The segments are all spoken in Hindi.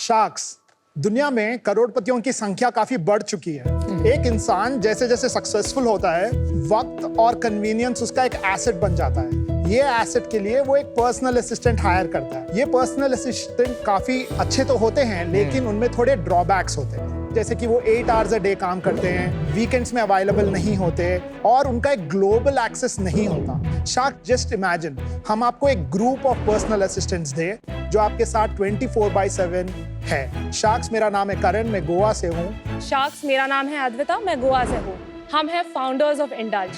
शार्क्स दुनिया में करोड़पतियों की संख्या काफी बढ़ चुकी है। एक इंसान जैसे जैसे सक्सेसफुल होता है, वक्त और कन्वीनियंस उसका एक एसेट बन जाता है। ये एसेट के लिए वो एक पर्सनल असिस्टेंट हायर करता है। ये पर्सनल असिस्टेंट काफी अच्छे तो होते हैं, लेकिन उनमें थोड़े ड्रॉबैक्स होते हैं, जैसे कि वो 8 आवर्स अ डे काम करते हैं, वीकेंड्स में अवेलेबल नहीं होते और उनका एक ग्लोबल एक्सेस नहीं होता। शार्क, जस्ट इमेजिन हम आपको एक ग्रुप ऑफ पर्सनल असिस्टेंट्स दे जो आपके साथ 24/7 है। शार्क्स, मेरा नाम है करण, मैं गोवा से हूँ। शार्क्स, मेरा नाम है अद्विता, मैं गोवा से हूँ। हम हैं फाउंडर्स ऑफ इंडल्ज।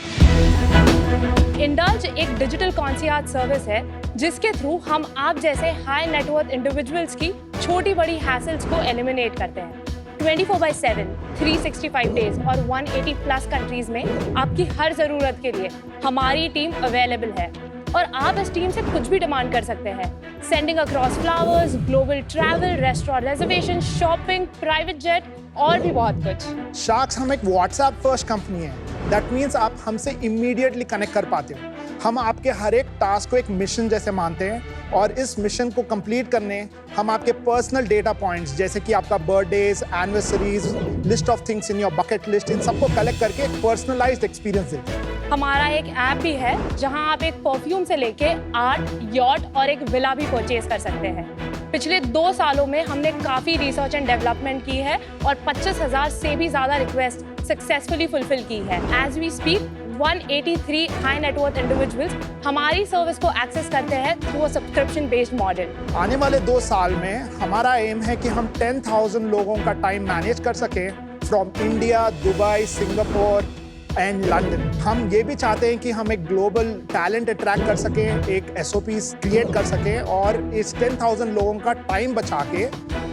इंडल्ज एक डिजिटल कॉन्सियर्ज सर्विस है जिसके थ्रू हम आप जैसे हाई नेटवर्थ इंडिविजुअल्स की छोटी बड़ी हैसल्स को एलिमिनेट करते हैं। 24/7, 365 डेज और 180 प्लस कंट्रीज में आपकी हर जरूरत के लिए हमारी टीम अवेलेबल है और आप इस टीम से कुछ भी डिमांड कर सकते हैं। Sending across flowers, global travel, restaurant reservation, shopping, private jet और भी बहुत कुछ। शार्क्स, हम एक व्हाट्सएप फर्स्ट कंपनी है। दैट मीन्स आप हमसे इमीडिएटली कनेक्ट कर पाते हो। हम आपके हर एक टास्क को एक मिशन जैसे मानते हैं और इस मिशन को कंप्लीट करने हम आपके पर्सनल डेटा पॉइंट्स जैसे कि आपका birthdays, anniversaries, list of things in your bucket list, इन सबको कलेक्ट करके एक पर्सनलाइज्ड एक्सपीरियंस देते हैं। हमारा एक ऐप भी है जहां आप एक परफ्यूम से लेके आर्ट, यॉट और एक विला भी परचेज कर सकते हैं। पिछले 2 सालों में हमने काफी रिसर्च एंड डेवलपमेंट की है और 25,000 से भी ज्यादा रिक्वेस्ट सक्सेसफुली फुलफिल की है। As we speak 183 high net worth individuals हमारी सर्विस को एक्सेस करते हैं through a subscription based model. आने वाले 2 साल में हमारा एम है कि हम 10,000 लोगों का टाइम मैनेज कर सकें from India, Dubai, Singapore and London. हम ये भी चाहते हैं कि हम एक ग्लोबल टैलेंट अट्रैक्ट कर सकें, एक SOPs क्रिएट कर सकें और इस 10,000 लोगों का टाइम बचा के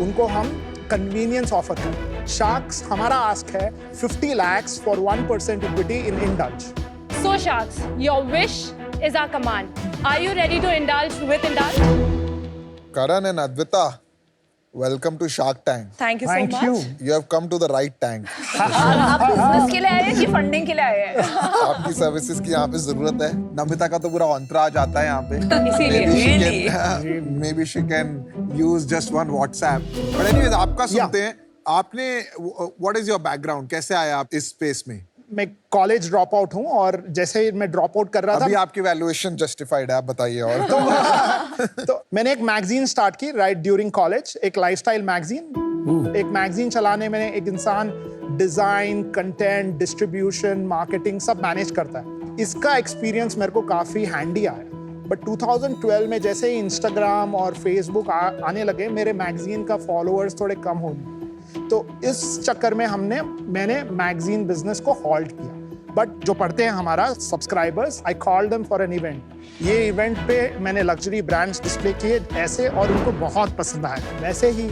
उनको हम कन्वीनियंस ऑफर करें। शार्क्स, हमारा आस्क है 50 lakhs for 1% equity in Indulge. So Sharks, your wish is our command. Are you ready to indulge with Indulge? Karan and Advita, welcome to Shark Tank. Thank you so Thank much. you. You have come to the right tank. आप बिजनेस के लिए आए हैं कि फंडिंग के लिए आए हैं? आपकी सर्विसेज की यहाँ पे जरूरत है। नमिता का तो पूरा ऑन्ट्राज आता है यहाँ पे। इसीलिए Maybe she can use just one WhatsApp. But anyways, आपका सुनते हैं। आपने what is your background? कैसे आए आप इस स्पेस में? मैं कॉलेज ड्रॉप आउट हूँ और जैसे मैं ड्रॉप आउट कर रहा अभी था आपकी वैल्यूएशन जस्टिफाइड है, आप बताइए। और तो मैंने एक मैगजीन स्टार्ट की राइट ड्यूरिंग कॉलेज, एक लाइफस्टाइल मैगजीन। एक मैगजीन चलाने में एक इंसान डिजाइन, कंटेंट, डिस्ट्रीब्यूशन, मार्केटिंग सब मैनेज करता है। इसका एक्सपीरियंस मेरे को काफी हैंडी आया। बट 2012 में जैसे ही इंस्टाग्राम और फेसबुक आने लगे, मेरे मैगजीन का फॉलोअर्स थोड़े कम होने। तो इस चक्कर में मैंने मैगजीन बिजनेस को हॉल्ट किया। बट जो पढ़ते हैं हमारा subscribers, I call them for an event. ये इवेंट पे मैंने लग्जरी ब्रांड्स डिस्प्ले किए ऐसे और उनको बहुत पसंद आया। वैसे ही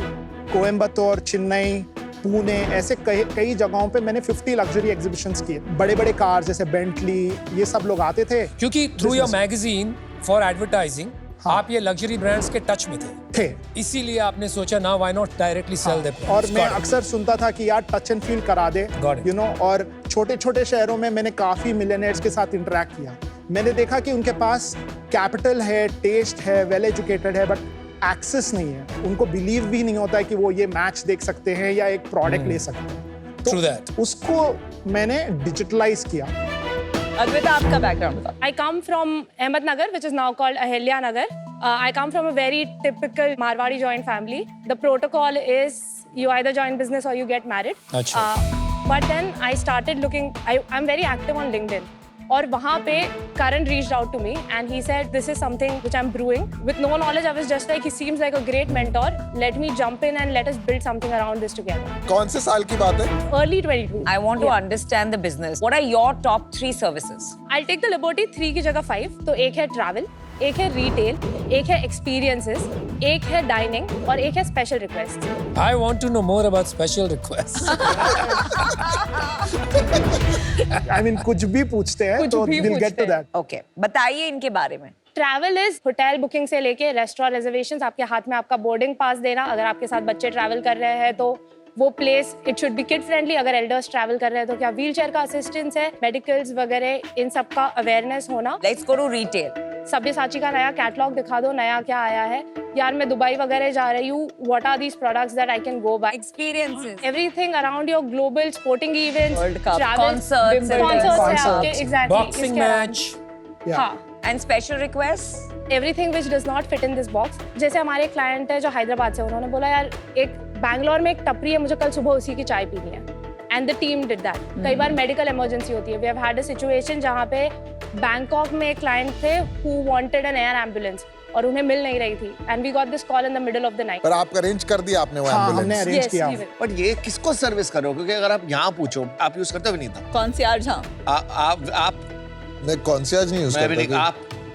कोयम्बतूर, चेन्नई, पुणे, ऐसे कई जगहों पे मैंने 50 लग्जरी एग्जीबिशंस किए। बड़े बड़े कार जैसे बेंटली, ये सब लोग आते थे क्योंकि through your magazine for advertising आप ये लग्जरी ब्रांड्स के टच में थे, इसीलिए आपने सोचा ना why not directly sell them. और मैं अक्सर सुनता था कि यार टच एंड फील करा दे, यू नो। और छोटे छोटे शहरों में मैंने काफी मिलियनेयर्स के साथ इंटरेक्ट किया। मैंने देखा कि उनके पास कैपिटल है, टेस्ट है, वेल एजुकेटेड है, बट एक्सेस नहीं है। उनको बिलीव भी नहीं होता है कि वो ये मैच देख सकते हैं या एक प्रोडक्ट ले सकते हैं। तो उसको मैंने डिजिटलाइज किया। अद्विता, आपका बैकग्राउंड बताओ। I come from Ahmednagar, which is now called Ahilya Nagar. I come from a very typical Marwadi joint family. The protocol is you either join business or you get married. But then I started looking. I'm very active on LinkedIn. और वहाँ पे Karan reached out to me and he said this is something which I'm brewing. With no knowledge, I was just like, he seems like a great mentor. Let me jump in and let us build something around this together. कौन से साल की बात है? Early 22. I want to understand the business. What are your top 3 services? I'll take the liberty 3 की जगह 5. तो एक है travel, एक है रिटेल, एक है एक्सपीरियंसेस, एक है डाइनिंग और एक है special request. I want to know more about special requests. I mean, कुछ भी पूछते हैं तो we'll get to that. Okay, बताइए इनके बारे में। ट्रैवल इज होटल बुकिंग से लेके रेस्टोरेंट रिजर्वेशंस, आपके हाथ में आपका बोर्डिंग पास देना। अगर आपके साथ बच्चे ट्रैवल कर रहे हैं तो वो place it should be kid friendly, अगर एल्डर्स ट्रैवल कर रहे हैं तो क्या व्हील चेयर का असिस्टेंस है, मेडिकल्स वगैरह, इन सब का अवेयरनेस होना। Let's go to retail. Sabyasachi का नया कैटलॉग दिखा दो, नया क्या आया है यार, मैं दुबई वगैरह जा रही हूँ, what are these products that I can go buy, Experiences. Everything around your global sporting events, World Cup, concerts, sponsors, exactly, boxing match, हाँ, And special requests. Everything which does not fit in this box. जैसे हमारे क्लाइंट है जो हैदराबाद से, उन्होंने बोला यार एक बैंगलोर में एक टपरी है, मुझे कल सुबह उसी की चाय पीनी है, and the team did that. कई बार मेडिकल इमरजेंसी होती है, we have had a situation जहाँ पे बैंकॉक में एक क्लाइंट थे who wanted an air ambulance और उन्हें मिल नहीं रही थी, and we got this call in the middle of the night. पर आप अरेंज कर दिया आपने वो हाँ, हमने एम्बुलेंस? अरेंज किया। बट ये किसको सर्विस करो, क्योंकि अगर आप यहाँ पूछो, आप यूज करते हो विनीता? Concierge, हाँ. आप मैं कॉन्शियस नहीं यूज मैं भी नहीं, करता। आप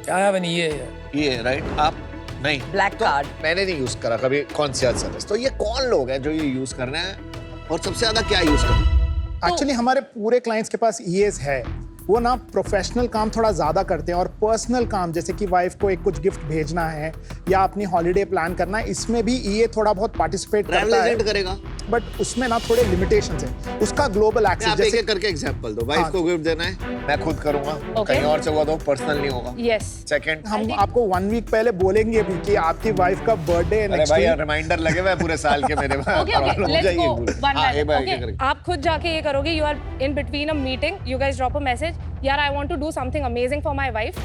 I have an EA. ये राइट, आप नहीं। Black card. मैंने नहीं यूज करा कभी कॉन्शियस सर्विस। तो ये कौन लोग हैं जो ये यूज कर रहे हैं और सबसे ज्यादा क्या यूज कर रहे हैं? एक्चुअली हमारे पूरे क्लाइंट्स के पास ईएस है, वो ना प्रोफेशनल काम थोड़ा ज़्यादा करते हैं और पर्सनल काम जैसे कि वाइफ को एक कुछ गिफ्ट भेजना है या अपनी हॉलीडे प्लान करना है, इसमें भी ईए थोड़ा बहुत पार्टिसिपेट ट्रैवल करता है, एजेंट करेगा? बट उसमें ना थोड़े लिमिटेशंस हैं। उसका ग्लोबल एक्सेस आप एक जैसे एक करके एग्जांपल दो। वाइफ हाँ। को गिफ्ट देना है, मैं खुद करूंगा, Okay. कहीं और से हुआ तो पर्सनल नहीं होगा। यस, सेकंड, हम आपको 1 वीक पहले बोलेंगे भी कि आपकी वाइफ का बर्थडे अरे नेक्स्ट भाई वीक। रिमाइंडर लगे हुए पूरे साल के मेरे पास। Okay okay, let's go one हाँ, एक बार ओके। एक करके। आप खुद जाके ये करोगे, you are in between a meeting, you guys drop a message, यार I want to do something amazing for my wife,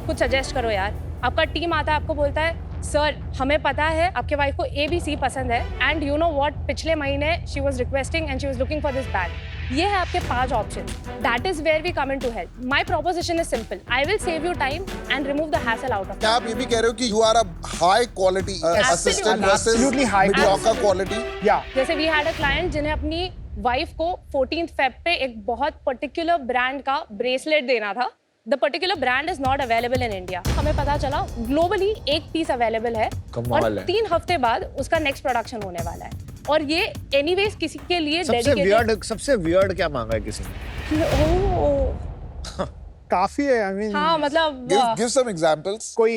कुछ सजेस्ट करो यार। आपका टीम आता है, आपको बोलता है सर हमें पता है आपके वाइफ को ABC पसंद है, एंड यू नो व्हाट, पिछले महीने she was requesting and she was looking for this bag. ये है आपके 5 option, that is where we come in to help. My proposition is simple, I will save you time and remove the hassle out of. क्या आप ये भी कह रहे हो कि you are a high quality assistant versus Absolutely high mediocre quality? या जैसे वी हैड अ क्लाइंट जिन्हें अपनी वाइफ को 14th Feb पे एक बहुत पर्टिकुलर ब्रांड का ब्रेसलेट देना था। The particular brand is not available in India. हमें पता चला ग्लोबली एक पीस अवेलेबल है कमाल और है। 3 हफ्ते बाद उसका नेक्स्ट प्रोडक्शन होने वाला है, और ये एनीवेज किसी के लिए सबसे वियर्ड क्या मांगा है किसी ने? काफी है, आई मीन हाँ मतलब गिव सम एग्जांपल्स। कोई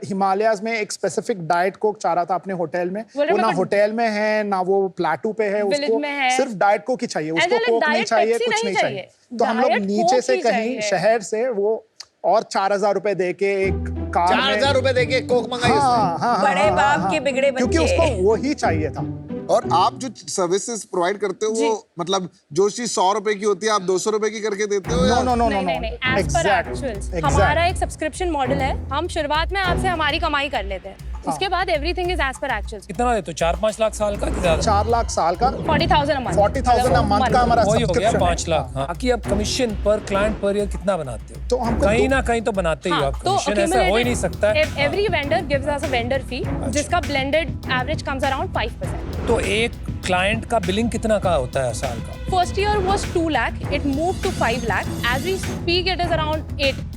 हिमालयाज में एक स्पेसिफिक डाइट कोक चाह रहा था अपने होटल में, बोल रहे वो ना मैं- होटल में है ना वो प्लाटू पे है, Village उसको में है। सिर्फ डाइट कोक ही चाहिए, उसको like कोक नहीं diet चाहिए, Pepsi कुछ नहीं नहीं चाहिए। चाहिए। तो हम लोग Diet नीचे Coke से ही कहीं चाहिए। शहर से वो और 4000 रुपए दे के एक कार 4000 रुपए देके कोक मंगाई उसने? हाँ, हाँ, बड़े हाँ, बाप हाँ, के बिगड़े क्योंकि बच्चे। उसको वो ही चाहिए था। और आप जो सर्विसेज प्रोवाइड करते हो वो मतलब जो चीज 100 रुपए की होती है आप 200 रुपए की करके देते हो? नो या नो नो नहीं नो नहीं नहीं, एज पर एक्चुअल्स हमारा एक सब्सक्रिप्शन मॉडल है। हम शुरुआत में आपसे हमारी कमाई कर लेते हैं, उसके बाद everything is as per actuals. कितना देते हो? 4-5 लाख साल का कि ज्यादा? 4 लाख साल का 40,000 a month। 40,000 a month का हमारा वही हो गया सब्सक्रिप्शन 5 लाख। हाँ, बाकी आप कमीशन पर क्लाइंट पर ईयर कितना बनाते हो? तो हमको कहीं दो- ना कहीं तो बनाते ही हो आप तो कमीशन, ऐसा हो ही नहीं सकता है। Every vendor gives us a vendor fee जिसका ब्लेंडेड एवरेज कम्स अराउंड 5%। तो एक क्लाइंट का बिलिंग कितना का होता है साल का? First year was 2 lakh, it moved to 5 lakh. As we speak, it is around 8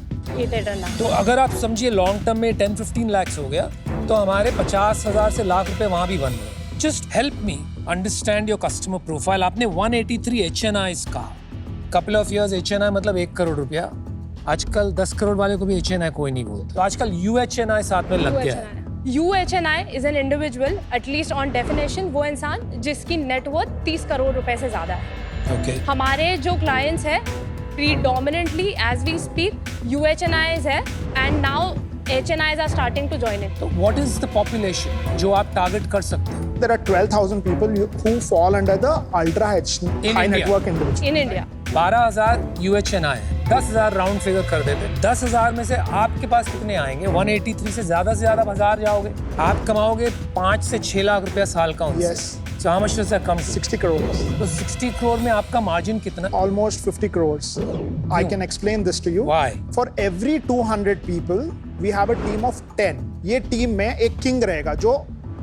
तो अगर आप समझिए लॉन्ग टर्म में 10-15 लाख हो गया, तो हमारे 50,000 से लाख रुपए वहां भी बन रहे। Just help me understand your customer profile. आपने 183 HNIs का, कपल ऑफ इयर्स HNI मतलब 1 करोड़ रुपया। आजकल 10 करोड़ वाले को भी HNI कोई नहीं बोलता, तो आजकल UHNI साथ में लग गया है। UHNI is an individual, at least on definition, वो इंसान जिसकी नेटवर्थ 30 करोड़ रुपए से ज्यादा है। ओके, हमारे जो क्लाइंट्स हैं predominantly as we speak UHNIs है, and now HNIs are starting to join in. तो व्हाट इज द पॉपुलेशन जो आप टारगेट कर सकते हैं? There are 12,000 people who fall under the ultra high India. net worth individual. In India. 12,000 UHNI है, 10,000 राउंड फिगर कर देते। 10,000 में से आपके पास कितने आएंगे? 183 से ज्यादा 1000 जाओगे। आप कमाओगे 5 से 6 लाख रुपया साल का उनसे। Yes. So how much does that come to? 60 crores. तो 60 करोड़ में आपका मार्जिन कितना? Almost 50 crores. I can explain this to you. Why? For every 200 people, we have a team of 10. ये टीम में एक किंग रहेगा जो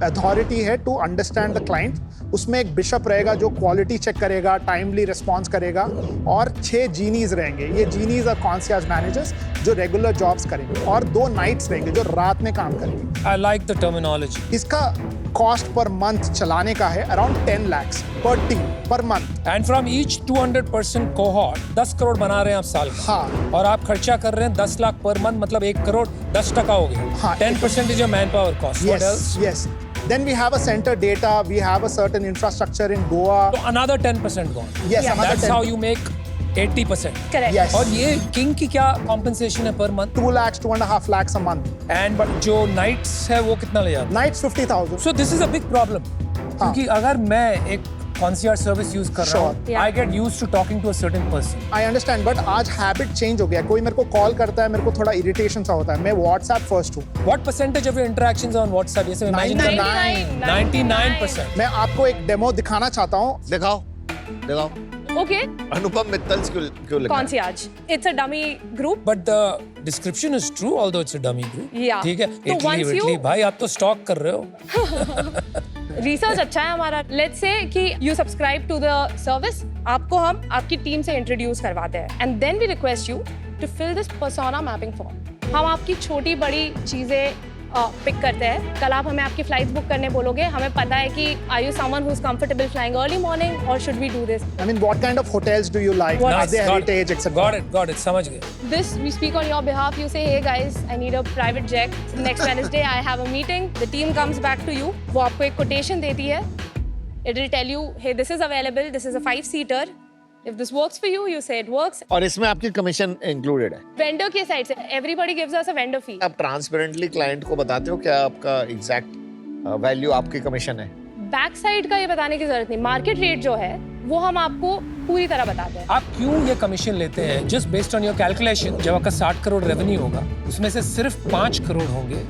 अथॉरिटी है टू अंडरस्टैंड द क्लाइंट। उसमें एक बिशप रहेगा जो क्वालिटी चेक करेगा, टाइमली रिस्पॉन्स करेगा, और 6 जीनीज रहेंगे। ये जीनीज और कॉन्सियज मैनेजर्स जो रेगुलर जॉब्स करेंगे, और 2 नाइट्स रहेंगे जो रात में काम करेंगे। I like the terminology. इसका कॉस्ट पर मंथ चलाने का है अराउंड 10 lakhs पर team per month. And from each 200% cohort 10 crore बना रहे हैं आप साल में। हाँ। और आप खर्चा कर रहे हैं 10 लाख पर मंथ, मतलब 1 करोड़ 10% हो गया। हाँ, 10% is your manpower cost. What else? Yes. Then we have a center data. We have a certain infrastructure in Goa. So another 10% gone. Yes, Yeah. another That's 10. how you make 80%. Correct. Yes. और ये किंग की क्या कॉम्पेंसेशन है per month? 2 lakhs, 2.5 lakhs a month. And जो नाइट्स है वो कितना ले जाता Nights 50,000. है? So this is a big problem, क्योंकि अगर मैं एक कॉन्सियर्ज सर्विस यूज कर रहा हूँ, Sure. I get used to talking to a certain person. I understand, but आज हैबिट चेंज हो गया. कोई मेरे को कॉल करता है, मेरे को थोड़ा इरिटेशन सा होता है. मैं व्हाट्सएप फर्स्ट हूँ. What percentage of your interactions on WhatsApp? ये सब इमेजिन 99%. मैं आपको एक डेमो दिखाना चाहता हूँ. दिखाओ दिखाओ Okay. अनुपम मित्तल क्यों लिखा है? Concierge. It's a dummy group. But the description is true, although it's a dummy group. Yeah. ठीक है. तो इटली once इटली you- भाई आप तो स्टॉक कर रहे हो. रिसर्च अच्छा है हमारा. लेट्स से कि you subscribe to the service, आपको हम आपकी टीम से इंट्रोड्यूस करवाते हैं and then we request you to fill this persona mapping form. हम आपकी छोटी बड़ी चीजें पिक करते हैं. कल आप हमें आपकी फ्लाइट्स बुक करने बोलोगे, हमें पता है कि are you someone who is comfortable flying early morning और should we do this. I mean, what kind of hotels do you like? What- Are they heritage, etc.? Got it, समझ गए. This we speak on your behalf. You say, hey guys, I need a private jet. Next Wednesday, I have a meeting. The team comes back to you. वो आपको एक quotation देती है. It will tell you, hey, this is available. This is a 5-seater. If this works for you, you say it works. और इसमें आपकी कमीशन इंक्लूडेड है. Vendor के साइड से, everybody gives us a vendor fee. आप ट्रांसपेरेंटली क्लाइंट को बताते हो क्या आपका एग्जैक्ट वैल्यू आपकी कमीशन है? बैक साइड का ये बताने की जरूरत नहीं. मार्केट रेट जो है वो हम आपको पूरी तरह बताते हैं. आप क्यों ये कमीशन लेते हैं? Just based on your calculation, जब आपका 60 करोड़ रेवेन्यू होगा, उसमें से सिर्फ 5 करोड़ होंगे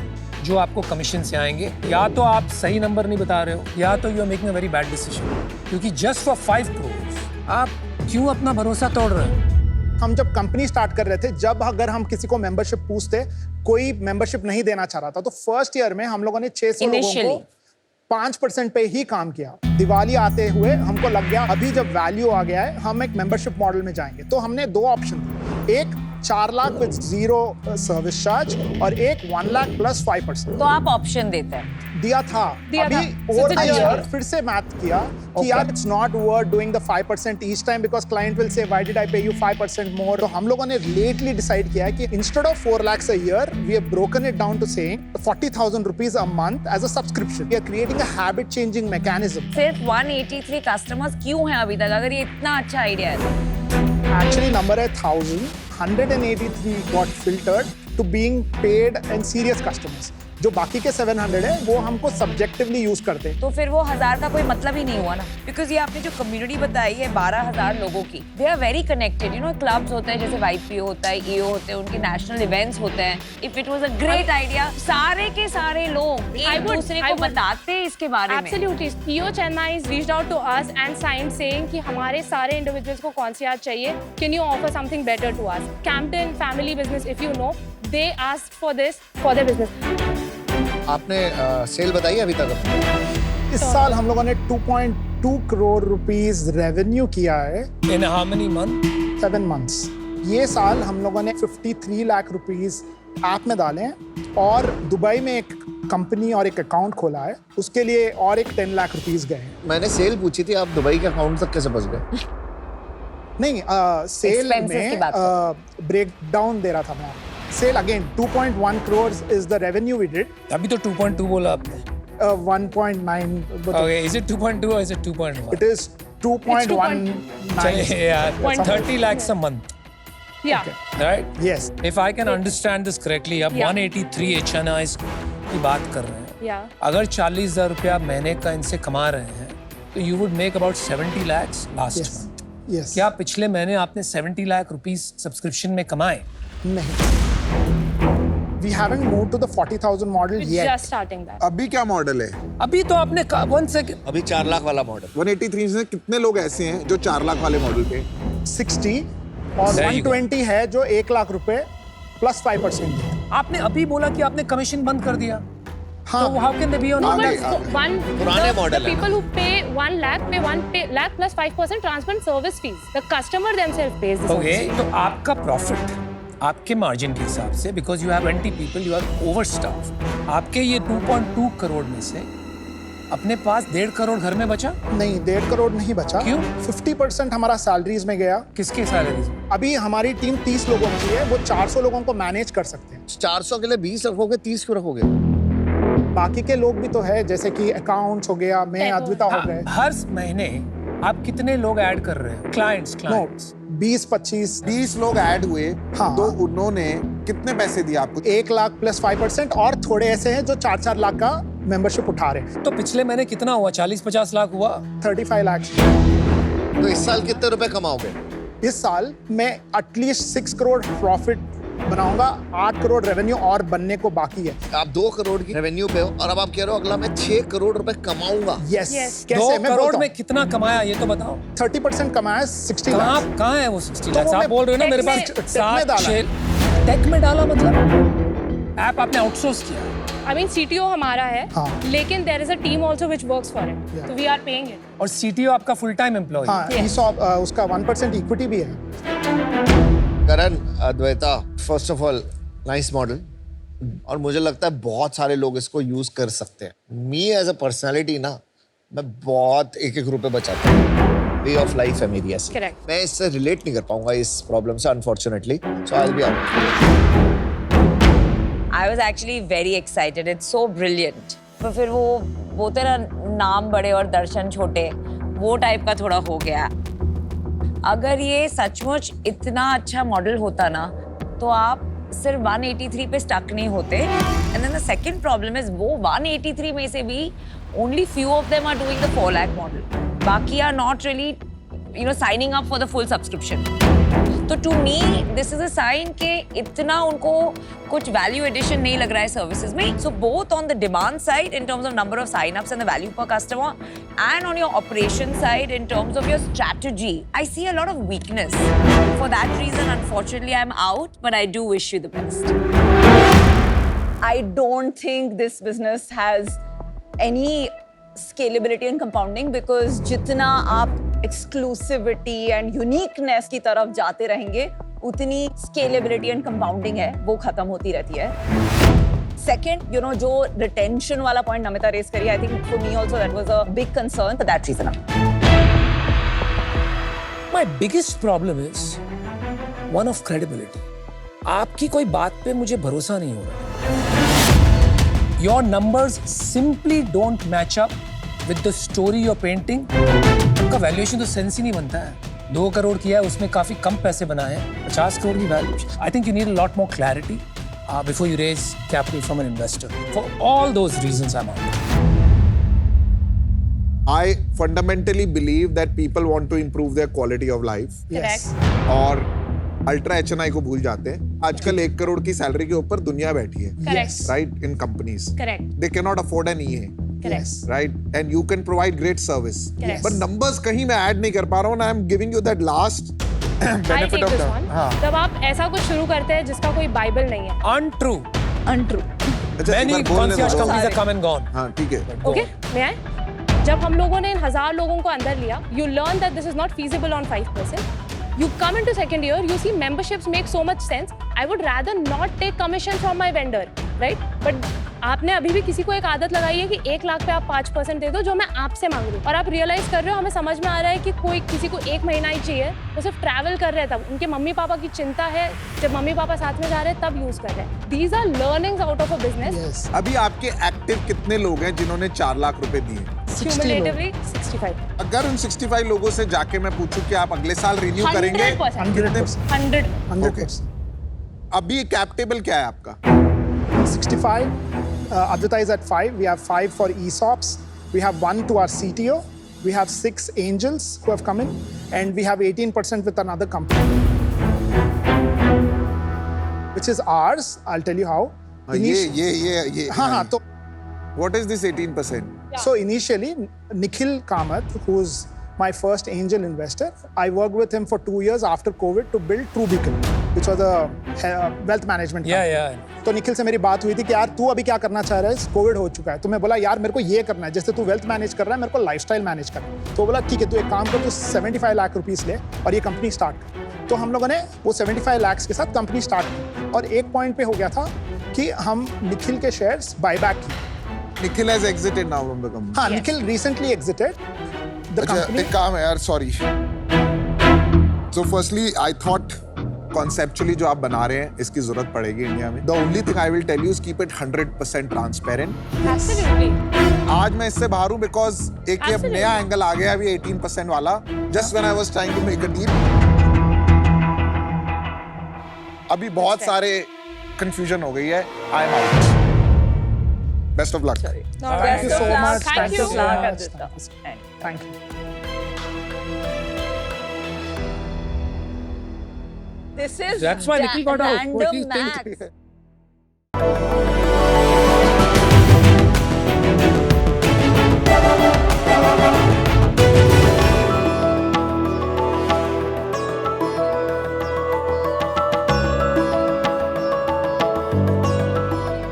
जो आपको कमीशन से आएंगे. या तो आप सही नंबर नहीं बता रहे हो, या तो you are making a very bad decision. क्योंकि जस्ट फॉर 5 करोड़ आप क्यों अपना भरोसा तोड़ रहे हो? हम जब कंपनी स्टार्ट कर रहे थे, जब अगर हम किसी को मेंबरशिप पूछते, कोई मेंबरशिप नहीं देना चाह रहा था, तो फर्स्ट ईयर में हम लोगों ने 600 लोगों को Initially. 5% पे ही काम किया. दिवाली आते हुए हमको लग गया अभी जब वैल्यू आ गया है हम एक मेंबरशिप मॉडल में जाएंगे. तो हमने 2 ऑप्शन दिए. एक 4 लाख विद 0 सर्विस चार्ज और एक 1 लाख प्लस 5%. तो आप ऑप्शन देते हैं. दिया था. दिया अभी था. Over It's the a year deal. फिर से मैथ किया कि यार it's not worth doing the 5% each time because client will say why did I पे यू 5% मोर. तो हम लोगों ने लेटली डिसाइड किया है कि instead of 4 lakhs a year we have broken it down to saying 40,000 rupees a month as a subscription. We are creating a habit changing mechanism. सिर्फ 183 कस्टमर्स क्यों हैं अभी तक, अगर ये इतना अच्छा आइडिया है तो? Actually number है 1,000. 183 got filtered to being paid and serious customers. जो बाकी के 700 है वो हमको सब्जेक्टिवली यूज करते हैं. तो फिर वो 1000 का कोई मतलब ही नहीं हुआ ना, बिकॉज ये आपने जो कम्युनिटी बताई है 12,000 लोगों की, they are very connected. You know clubs होते हैं जैसे YPO होता है, EO होते हैं, उनके नेशनल इवेंट्स होते हैं. If it was a great idea, सारे के सारे लोग एक दूसरे को बताते हैं इसके बारे में. Absolutely. EO Chennai has reached out to us and signed saying कि हमारे सारे individuals को concierge चाहिए. Can you offer something better to us? Campton Family Business, if you know, they asked for this for their business. आपने सेल बताई अभी तक अपनी? इस साल हम लोगों ने 2.2 करोड़ रुपीस रेवेन्यू किया है. In how many month? 7 months. ये साल हम लोगों ने 53 लाख रुपीस ऐप में डाले हैं और दुबई में एक कंपनी और एक अकाउंट खोला है, उसके लिए और एक 10 लाख रुपीस गए हैं. मैंने सेल पूछी थी, आप दुबई के अकाउंट तक कैसे फंस गए? नहीं, सेल Expenses की बात में ब्रेक डाउन दे रहा था मैं. Sell again 2.1 crores is the revenue we did. अभी तो 2.2 बोला आपने. 1.9 but Okay, is it 2.2 or is it 2.1? it is 2.19. चलिए यार, 30 lakhs a month, Yeah. right? Yes. If I can understand this correctly, आप Yeah. 183 HNIs की बात कर रहे हैं. Yeah. अगर 40,000 रुपया महीने का इनसे कमा रहे हैं, तो you would make about 70 lakhs last Yes. month. Yes. क्या पिछले महीने आपने 70 लाख रुपीस सब्सक्रिप्शन में कमाए? नहीं. We haven't moved to the 40,000 model We're yet. just starting that. अभी क्या मॉडल है? अभी तो आपने 1 सेकंड. अभी 4 लाख वाला मॉडल. 183 में कितने लोग ऐसे हैं जो 4 लाख वाले मॉडल पे? 60 और There you go. 120 है जो 1 लाख रुपए प्लस 5%. आपने अभी बोला कि आपने कमीशन बंद कर दिया. हाँ. तो how can they be on हाँ, the नहीं, One, पुराने the model है people who pay 1 lakh pay 1 lakh plus 5% transparent service fees. The customer themselves pays the Okay, service. तो आपका प्रॉफिट आपके मार्जिन के हिसाब से, because you have 20 people, you are overstaff, आपके ये 2.2 करोड़ में से अपने पास 1.5 करोड़ घर में बचा. नहीं, 1.5 करोड़ नहीं बचा. क्यों? 50% हमारा सैलरीज में गया. किसके सैलरीज में? अभी हमारी टीम 30 लोगों की है, वो 400 लोगों को मैनेज कर सकते हैं. 400 के लिए 20 रखोगे, 30 क्यों रखोगे? बाकी के लोग भी तो है, जैसे कि अकाउंट्स हो गया, मैं Tech हो अद्विता हो गए। हर महीने आप कितने लोग ऐड कर रहे हैं? क्लाइंट्स नो, क्लाइंट्स 20-25 20 लोग ऐड हुए, हाँ। तो उन्होंने कितने पैसे दिए आपको? 1 लाख प्लस 5%, और थोड़े ऐसे हैं जो 4-4 लाख का मेंबरशिप उठा रहे हैं। तो पिछले महीने कितना हुआ? 40-50 लाख हुआ। 35 लाख। तो इस साल कितने रुपए कमाओगे? इस साल मैं एटलीस्ट 6 करोड़ प्रॉफिट बनाऊंगा, 8 करोड़ रेवेन्यू और बनने को बाकी है। आप 2 करोड़ की रेवेन्यू पे हो और अब आप कह रहे हो अगला मैं 6 करोड़ रुपए कमाऊंगा। Yes, Yes. 2 कैसे मैं करोड़ में कितना कमाया ये तो बताओ। 30% कमाया, 60 लाख। कहाँ है वो 60 तो लाख? वो आप मैं बोल रहे हो ना मेरे tech पास में- tech में डाला है। टेक में डाला मतलब ऐप आपने आउटसोर्स किया। I mean CTO हमारा है, हाँ। लेकिन there is a team also which works for it. Yeah. So we are paying it. और सीटीओ आपका फुल टाइम एम्प्लॉय। हाँ, ESOP, उसका 1% इक्विटी भी है। Karan, Advaita, first of all nice model, और मुझे लगता है बहुत सारे लोग इसको यूज कर सकते हैं। मी एज अ पर्सनालिटी ना, मैं बहुत एक रुपए बचाता हूँ। वे ऑफ लाइफ है मेरी ऐसी। Correct. मैं इससे रिलेट नहीं कर पाऊंगा इस प्रॉब्लम से, unfortunately, so I will be out. I was actually very excited. It's so brilliant. तो फिर वो तेरा नाम बड़े और दर्शन छोटे, वो टाइप का थोड़ा हो गया। अगर ये सचमुच इतना अच्छा मॉडल होता ना, तो आप सिर्फ 183 पे स्टक नहीं होते। And then the second problem is वो 183 में से भी only few of them are doing the 4 lakh model, बाकी are not really signing up for the full subscription. तो to me this is a sign कि इतना उनको कुछ वैल्यू एडिशन नहीं लग रहा है सर्विसेज में। So both on the demand side in terms of number of sign ups and the value per customer, and on your operation side in terms of your strategy, I see a lot of weakness. For that reason unfortunately I am out, but I do wish you the best. I don't think this business has any scalability and compounding, because जितना आप exclusivity and uniqueness की तरफ जाते रहेंगे, उतनी scalability and compounding है वो खत्म होती रहती है। Second, जो retention वाला point नमिता रेस करी, I think for me also that was a big concern for that reason. My biggest problem is one of credibility. आपकी कोई बात पे मुझे भरोसा नहीं हो रहा। Your numbers simply don't match up with the story you're painting. आपका वैल्यूएशन तो सेंस ही नहीं बनता है। 2 करोड़ किया है, उसमें काफी कम पैसे बनाए हैं, 50 करोड़ की valuation. I think you need a lot more clarity before you raise capital from an investor. For all those reasons, I'm out. I fundamentally believe that people want to improve their quality of life. Yes. और अल्ट्रा HNI को भूल जाते हैं। आजकल 1 करोड़ की सैलरी के ऊपर दुनिया बैठी है, Correct. right? In companies, Correct. they cannot afford an EA, Correct. right? And you can provide great service. Correct. But numbers कहीं मैं ऐड नहीं कर पा रहा हूँ, and I'm giving you that last I'll benefit take of this the. one. हाँ। जब आप ऐसा कुछ शुरू करते हैं जिसका कोई बाइबल नहीं है, Untrue. Untrue. अच्छा, एक Many बार बोलने concierge दो। companies have come and gone. हाँ, ठीक है। ओके मैं आए? जब हम लोगों ने इन 1000 लोगों को अंदर लिया, you learn that this is not feasible on 5%. You come into second year, you see memberships make so much sense. I would rather not take commission from my vendor, right? But आपने अभी भी किसी को एक आदत लगाई है कि 1 लाख पे आप 5% दे दो, जो मैं आपसे मांग रही हूँ, और आप रियलाइज कर रहे हो, हमें समझ में आ रहा है कि कोई किसी को 1 महीना ही चाहिए, वो सिर्फ ट्रैवल कर रहे हैं तब, उनके मम्मी पापा की चिंता है, जब मम्मी पापा साथ में जा रहे हैं तब यूज कर रहे हैं। These are learnings out of a business. Yes. अभी आपके एक्टिव कितने लोग हैं जिन्होंने 4 लाख रुपए दिए? 60 लोग। Cumulatively 65. अगर उन 65 लोगों से जाके मैं पूछूं कि आप अगले साल रिन्यू करेंगे? 100%. 100%. 100. 100%. अभी कैप टेबल क्या है आपका? 65. Advita is at 5. We have 5 for ESOPs. We have 1 to our CTO. We have 6 angels who have come in, and we have 18% with another company, which is ours. I'll tell you how. ये हाँ, तो What is this 18%? So initially, Nikhil Kamath, who's my first angel investor, I worked with him for 2 years after COVID to build TrueBeacon, which was a wealth management company. Yeah. तो निखिल से मेरी बात हुई थी कि यार तू अभी क्या करना चाह रहा है, कोविड हो चुका है। तो मैं बोला यार मेरे को ये करना है, जैसे तू वेल्थ मैनेज कर रहा है, मेरे को लाइफस्टाइल मैनेज करना है। तो बोला ठीक है, तू एक काम कर, तू 75 लाख रुपीस ले और ये कंपनी स्टार्ट कर। तो हम लोगों ने वो 75 लाख के साथ कंपनी स्टार्ट की, और एक पॉइंट पे हो गया था कि हम निखिल के शेयर्स बायबैक की। Nikhil has exited now from the company. हाँ, Yes. Nikhil recently exited the अच्छा, company. एक काम है यार, sorry. So firstly, I thought conceptually जो आप बना रहे हैं इसकी जरूरत पड़ेगी इंडिया में. The only thing I will tell you is keep it 100% transparent. Absolutely. आज मैं इससे बाहर हूं बिकॉज एक ये Absolutely. नया एंगल आ गया अभी 18% वाला. Just when I was trying to make a deal. अभी बहुत सारे कंफ्यूजन हो गई है. I am out. Best of luck. Thank you so much. Thank you. so much. Advita. Thank you. This is That's why Nikhil got out. What do you random think? maths.